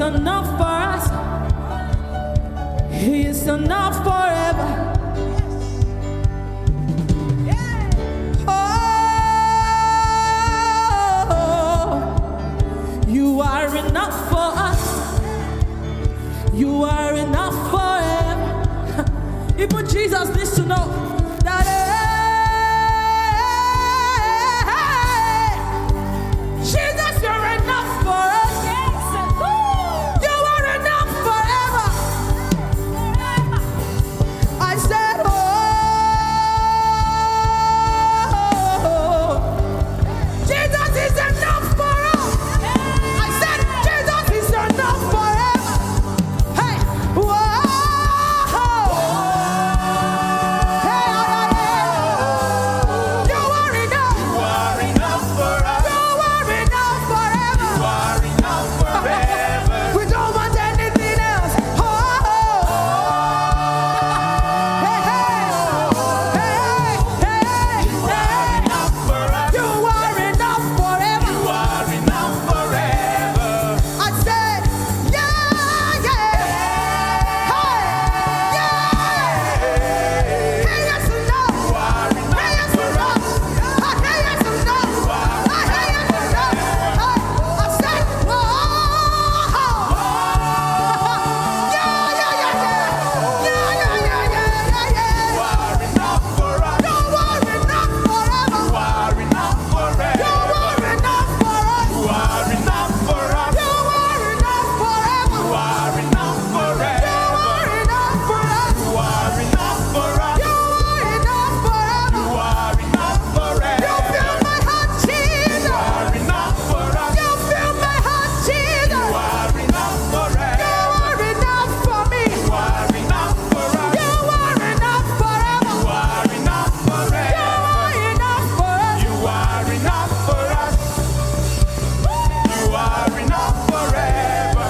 enough for us. He is enough forever. You are enough for us. You are enough forever. Even Jesus needs to know that Jesus, you're enough for us. You are enough forever. I said, Jesus is enough for us. I said, Jesus is enough forever. Hey, whoa. Hey, you are enough. You are enough for us. You are enough forever. You are enough forever. We don't want anything else. Hey, Enough for us. you are enough forever. You are enough forever. I said, yeah. Hey, yes or no? You are Hey, enough yes or for no? us. Hey, yes or no? Hey, yes or no? I said, You are enough for us. You are enough forever. You are enough forever. You are enough for us. You are enough for us. You are enough forever. You are enough You forever. are enough for us. You are enough for us. You are enough forever. You are enough You forever. fill my heart, You Jesus. are enough for us. You fill my heart, Jesus. You are enough You forever. are enough for me. You are enough for us. You are enough forever. You are enough You forever. are enough for us. You are enough for us. You are enough forever.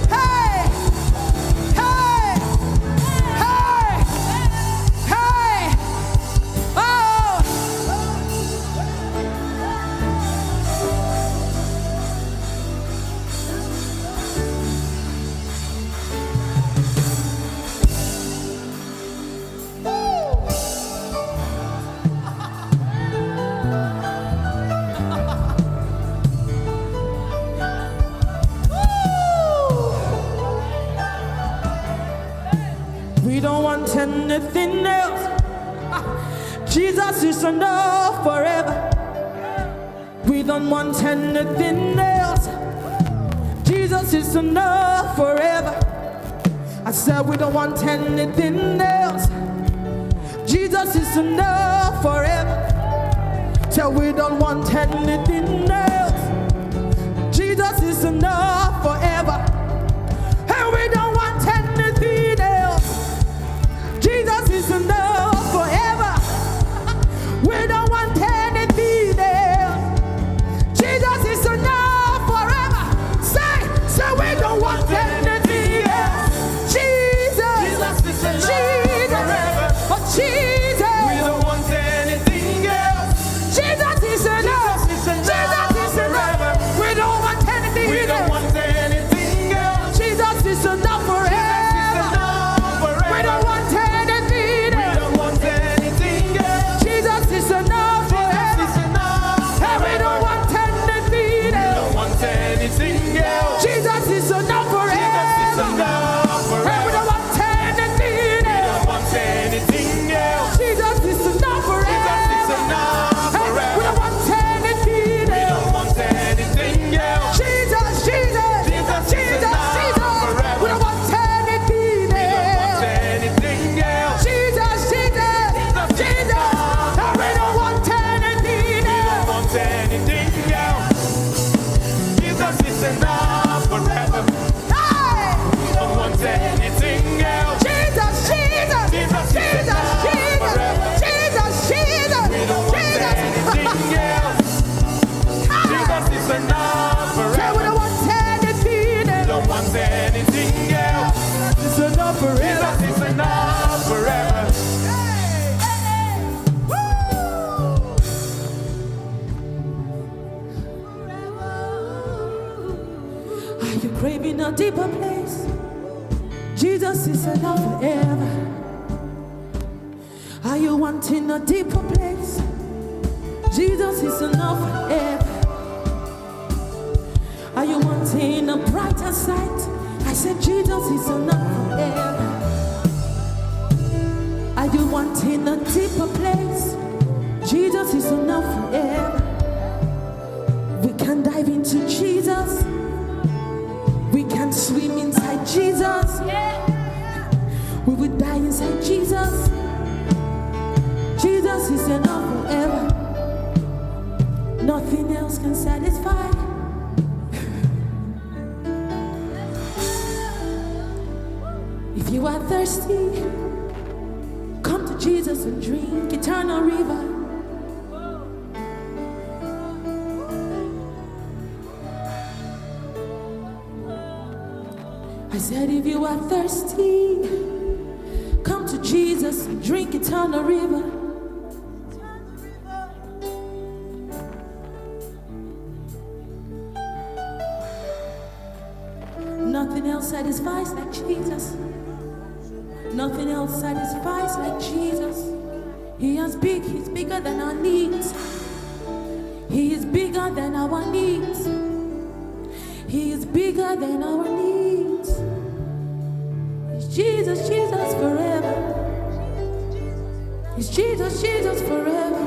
Hey, hey, hey, oh. We don't want anything else. Jesus is enough forever. We don't want anything else. Jesus is enough forever. I said we don't want anything else. Jesus is enough forever. Said we don't want anything else. Jesus is enough forever. And we don't want anything else. Jesus is enough forever. We don't want anything else. Jesus is enough forever. Say we don't want anything else. Jesus Jesus is enough forever. Oh, Jesus. We don't want anything else. Jesus is enough. Jesus is enough Jesus is enough. forever. We don't want anything We don't else. want deeper place. Jesus is enough forever. Are you wanting a deeper place? Jesus is enough forever. Are you wanting a brighter sight? I said Jesus is enough forever. Are you wanting a deeper place? Jesus is enough forever. We can dive into Jesus. We can swim inside Jesus. We will die inside Jesus. Jesus is enough forever. Nothing else can satisfy. If you are thirsty, come to Jesus and drink eternal river. I said, if you are thirsty, come to Jesus and drink eternal river. Nothing else satisfies like Jesus. Nothing else satisfies like Jesus. He is big, he's bigger than our needs. He is bigger than our needs. He is bigger than our needs. It's Jesus, Jesus forever. It's Jesus, Jesus forever.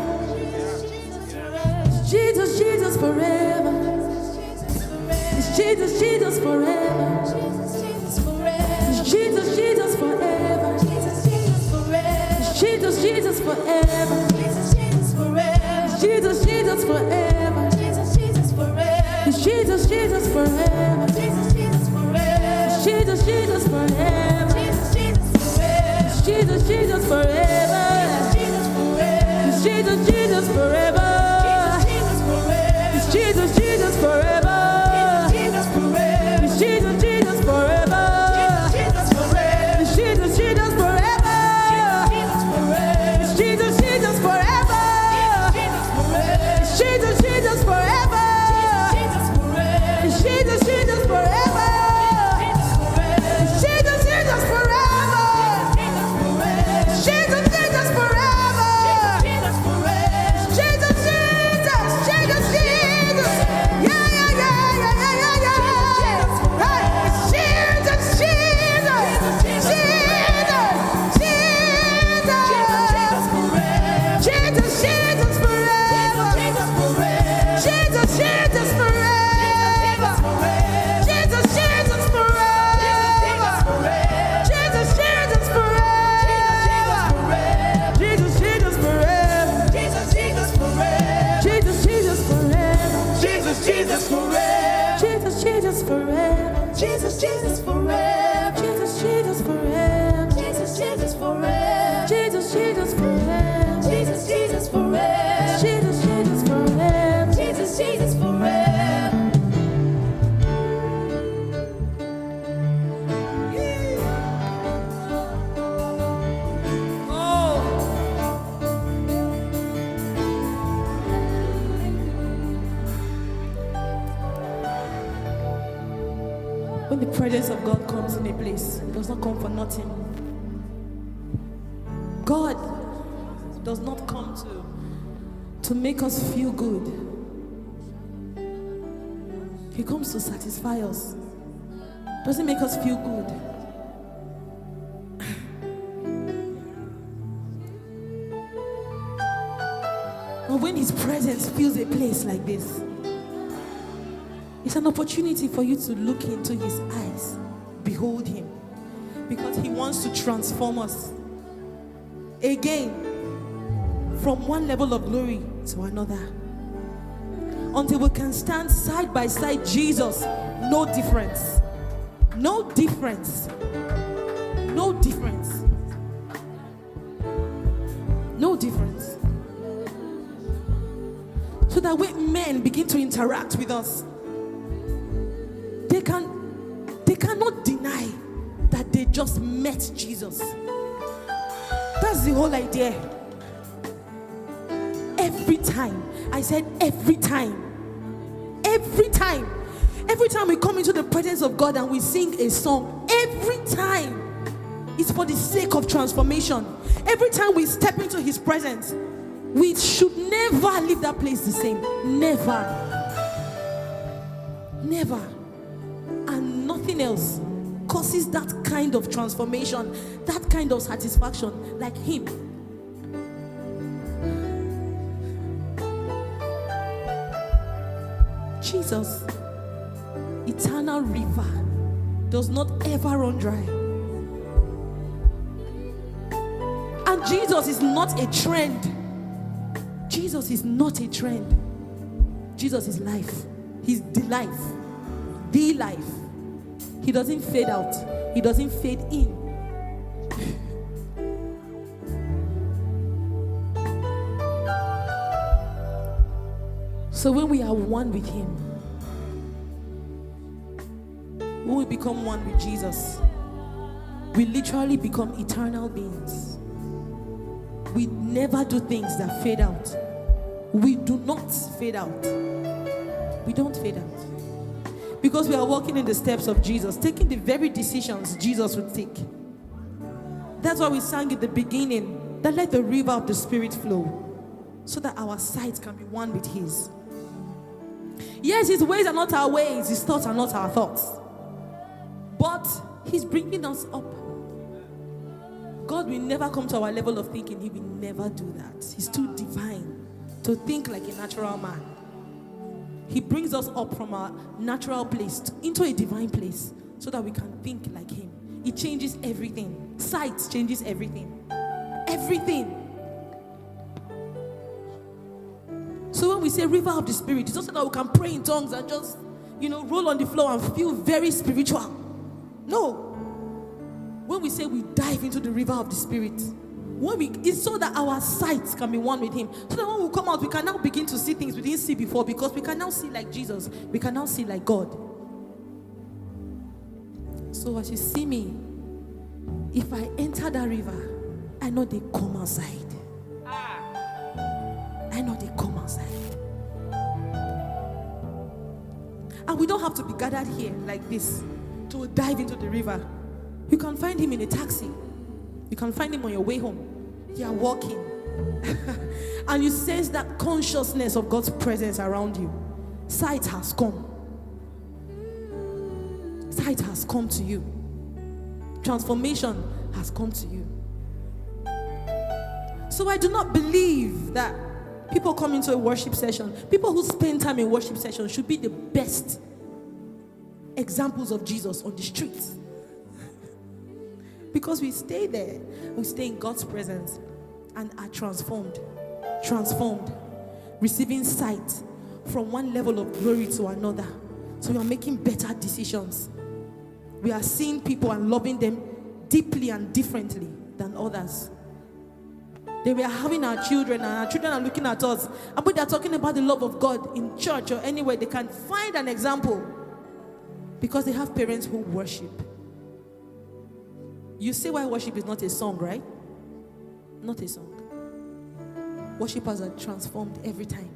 It's Jesus, Jesus forever. It's Jesus, Jesus forever. It's Jesus, Jesus forever. It's Jesus, Jesus forever. It's Jesus, Jesus forever. It's Jesus, Jesus forever. It's Jesus, Jesus forever. It's Jesus, Jesus forever. It's Jesus, Jesus forever. It's Jesus, Jesus forever. It's Jesus, Jesus forever. It's Jesus, Jesus forever. It's Jesus, Jesus forever. It's Jesus, Jesus forever. It's Jesus, Jesus forever. It's Jesus, Jesus forever. It's Jesus, Jesus forever. It's Jesus, Jesus, Jesus, Jesus. Yeah, yeah, yeah, yeah, yeah, yeah, yeah. Right. It's Jesus, Jesus, Jesus, Jesus. Jesus, Jesus forever. Jesus, Jesus forever. Jesus, Jesus forever. Jesus, Jesus forever. Jesus, Jesus forever. Jesus, Jesus forever. Jesus, Jesus forever. Jesus, Jesus forever. Jesus, Jesus forever. Jesus, Jesus forever. Jesus, Jesus forever. Jesus, Jesus forever. Jesus, Jesus forever. Jesus, Jesus forever. Jesus, Jesus forever. Jesus, Jesus forever. When the presence of God comes in a place, it does not come for nothing. God does not come to make us feel good. He comes to satisfy us. Doesn't make us feel good. But when His presence fills a place like this, it's an opportunity for you to look into His eyes, behold Him, because He wants to transform us again from one level of glory to another, until we can stand side by side Jesus. No difference. No difference. No difference. No difference. So that when men begin to interact with us, they cannot deny that they just met Jesus. That's the whole idea. Every time, I said every time, Every time we come into the presence of God and we sing a song, every time it's for the sake of transformation. Every time we step into his presence, we should never leave that place the same. Never. Never. And nothing else causes that kind of transformation, that kind of satisfaction like him. Jesus, eternal river, does not ever run dry. And Jesus is not a trend. Jesus is not a trend. Jesus is life. He's the life. The life. He doesn't fade out. He doesn't fade in. So when we are one with him, when we become one with Jesus, we literally become eternal beings. We never do things that fade out. We do not fade out. We don't fade out. Because we are walking in the steps of Jesus, taking the very decisions Jesus would take. That's why we sang at the beginning that let the river of the Spirit flow, so that our sight can be one with his. Yes, his ways are not our ways, his thoughts are not our thoughts. But he's bringing us up. God will never come to our level of thinking. He will never do that. He's too divine to think like a natural man. He brings us up from our natural place into a divine place so that we can think like him. It changes everything. Sight changes everything. Everything. So when we say river of the Spirit, it's not so that we can pray in tongues and just, roll on the floor and feel very spiritual. No. When we say we dive into the river of the Spirit, it's so that our sights can be one with him. So that when we come out, we can now begin to see things we didn't see before, because we can now see like Jesus. We can now see like God. So as you see me, if I enter that river, I know they come outside. I know they come outside. And we don't have to be gathered here like this to dive into the river. You can find him in a taxi. You can find him on your way home. You are walking. And you sense that consciousness of God's presence around you. Sight has come. Sight has come to you. Transformation has come to you. So I do not believe that people come into a worship session, people who spend time in worship sessions should be the best examples of Jesus on the streets. Because we stay there, we stay in God's presence and are transformed, receiving sight from one level of glory to another. So we are making better decisions. We are seeing people and loving them deeply and differently than others. They were having our children, and our children are looking at us, and when they are talking about the love of God in church or anywhere, they can find an example because they have parents who worship. You see why worship is not a song, right? Not a song. Worshipers are transformed every time.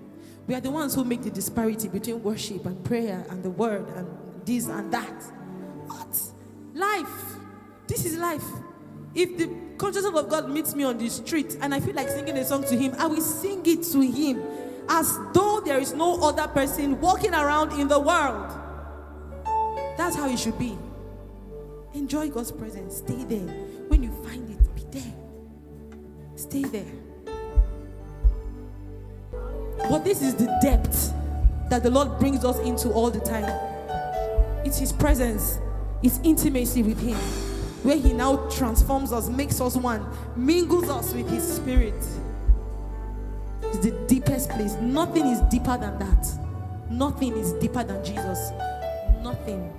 We are the ones who make the disparity between worship and prayer and the word and this and that. What? Life. This is life. If the consciousness of God meets me on the street and I feel like singing a song to him, I will sing it to him as though there is no other person walking around in the world. That's how it should be. Enjoy God's presence. Stay there. When you find it, be there. Stay there. But this is the depth that the Lord brings us into all the time. It's his presence. It's intimacy with him, where he now transforms us, makes us one, mingles us with his spirit. It's the deepest place. Nothing is deeper than that. Nothing is deeper than Jesus. Nothing.